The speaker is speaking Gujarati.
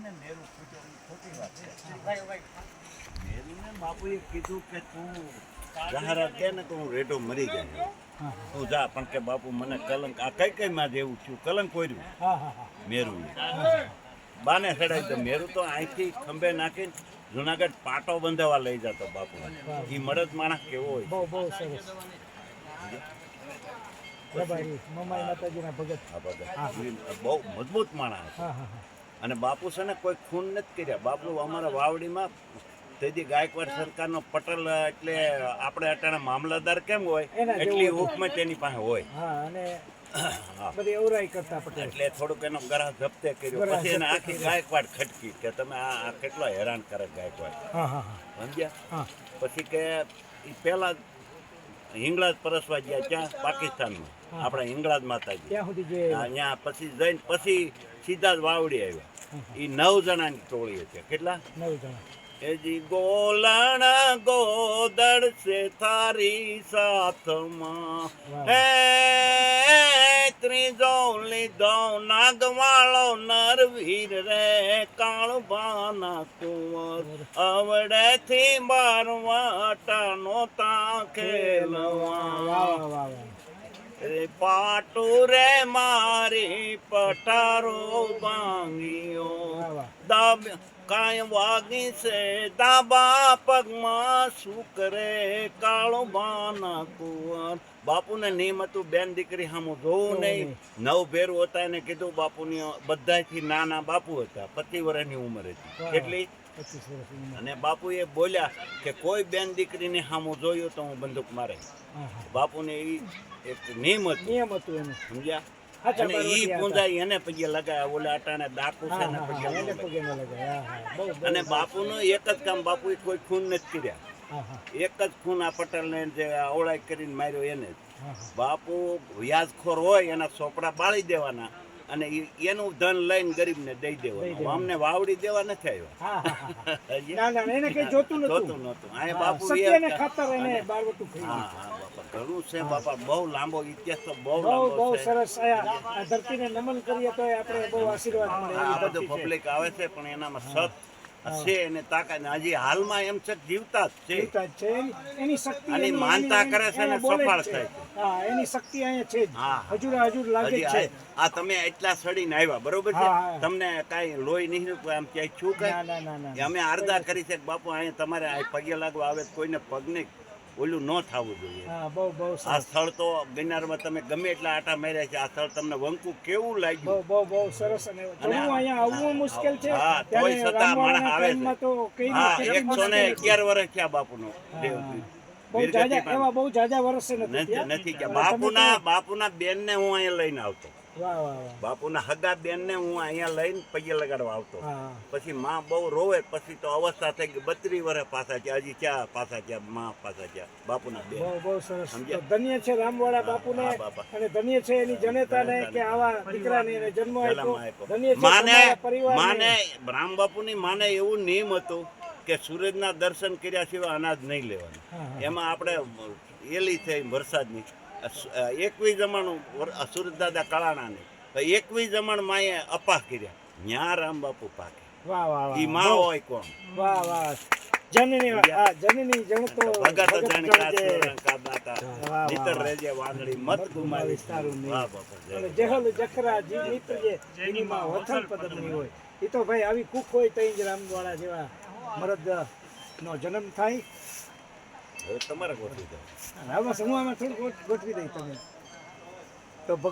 ને મેરું પૂછ્યો ખોટી વાત છે. મેરુને બાપુએ કીધું કે તું સહારા દે ને તો હું રેડો મરી જાય. તું જા, પણ કે બાપુ મને કલંક આ કઈ માં જેવું થયું, કલંક કોર્યું મેરું બાને ચડાવી દો. મેરું તો અહીંથી ખંભે નાખીને જુનાગઢ પાટો બંધાવા લઈ જતો બાપુ. એ મળદ માણસ કેવો હોય, બહુ સરસ. બહુ મજબૂત માણસ. અને બાપુ છે ને કોઈ ખૂન નથી કર્યા. બાપુ અમારા વાવડીમાં તેથી ગાયકવાડ સરકારનો પટેલ એટલે આપણે અટાણે મામલતદાર કેમ હોય એટલી હુકમત તેની પાસે હોય. એટલે થોડુંક એનો ગરાહ જપ્તે કર્યો. પછી એને આખી ગાયકવાડ ખટકી કે તમે આ કેટલો હેરાન કરે ગાયકવાડ, સમજ્યા? પછી કે પેલા હિંગળાજ પરસવા ગયા ત્યાં પાકિસ્તાનમાં, આપણા હિંગળાજ માતાજી ત્યાં પછી જઈને પછી સીધા જ વાવડી આવ્યા. એ 9 જણાની ટોળી હતી. કેટલા? 9 જણા. એજી ગોલણ ગોદડ સે થારી સાથમાં હે ત્રીજો લીધો નાગવાળો નરવીર રે કાળબાના કુંવર અવડેથી બારવાટાનો તા ખેલવા રે પાટુ રે મારી પટારો ભાંગીઓ દાબ કાય વાગી છે દાબા પગમાં શું કરે કાળો બાના કુંવર. બાપુને નિયમ હતું બેન દીકરી સામું જોવું નહીં. 9 ભેરું હતા એને કીધું. બાપુની બધાથી નાના બાપુ હતા, 25 વર્ષની ઉંમર હતી. કેટલી? અને બાપુ એ બોલ્યા કે કોઈ બેન દીકરીને સામું જોયું તો હું બંદૂક મારે. બાપુને એ એક નિયમ હતું, સમજ્યા? અને ઈ પૂંજાઈ એને પગે લગાયા. ઓલા અટાણે ડાકુ છે ને પગે લગાયા. અને બાપુનું એક જ કામ, બાપુ કોઈ ખૂન નથી કર્યા. એક જ ખૂન આ પટેલને જે અવળાઈ કરીને માર્યો એને જ. બાપુ વ્યાજખોર હોય એના ચોપડા બાળી દેવાના અને એનું ધન લઈને ગરીબને દઈ દેવાનું. અમને વાવડી દેવા નથી આવ્યા. જોતું નહોતું. આ બાપુ ઘણું છે બાપા. બહુ લાંબો ઇતિહાસ તો બહુ સરસ. આ ધરતીને નમન કરીએ તો આપણે બહુ આશીર્વાદ મળે. આ બધું પબ્લિક આવે છે પણ એનામાં સત છે એને તાકાત. હજી હાલમાં એમ છે જીવતા જ છે. એની શક્તિ અને માનતા કરે છે ને સફળ થાય છે. એની શક્તિ અહીંયા છે જ. હજુર લાગે છે. આ તમે એટલા સડીને આવ્યા, બરોબર છે? તમને કાંઈ લોહી નહીં આમ ક્યાંય છું કઈ? અમે આરદા કરી છે બાપુ અહીંયા તમારે આ પગે લાગવા આવે કોઈને પગને ઓલું ન થવું જોઈએ. આ સ્થળ તો ગિરનારમાં તમે ગમે એટલા આટા માર્યા છે. આ સ્થળ તમને વંકુ કેવું લાગ્યું? બહુ સરસ. અને અહીંયા આવવું મુશ્કેલ છે. હા, તોય છતાં માણસ આવે છે. હા, 111 વર્ષ થયા બાપુનો. બહુ જાજા વર્ષ નથી કે બાપુના બેન ને હું અહીંયા લઈને આવતો. બાપુના હગા બેન ને હું અહીંયા લઈને પગે લગાડવા આવતો. પછી માં બહુ રોવે. પછી તો અવસ્થા થઈ ગઈ. 32 વર્ષ પાછા છે. હજી ક્યાં પાછા છે? માં પાછા છે બાપુના બેન. બહુ સરસ. ધન્ય છે રામવાળા બાપુને અને ધન્ય છે એની જનતાને કે આવા દીકરાને જન્મ આપ્યો. ધન્ય છે માને રામ બાપુની માને એવું નિયમ હતું કે સૂરજના દર્શન કર્યા સિવાય અનાજ નહીં લેવાનું. એમાં આપણે એલી થઈ વરસાદની 21 જમણ સુરત દાદા કળાણાને 21 જમણ માએ અપાહ કર્યા. ન્યા રામ બાપુ પાકે. ઈ માં હોય કોણ? જનની જણતો ભગત જણકા સોરંકા દાતા નીતર રેજે વાંદળી મત ગુમાવી તારું. વાહ બાપા. જહલ જખરા જી મિત્ર જેની માં વથલ પદમની હોય. એ તો ભાઈ આવી કુક હોય તઈ જ રામવાળા જેવા મરદ નો જન્મ થાય. હવે તમારે ગોઠવી દો. આમાં સમૂહમાં થોડું ગોઠવી દઈ તમે તો.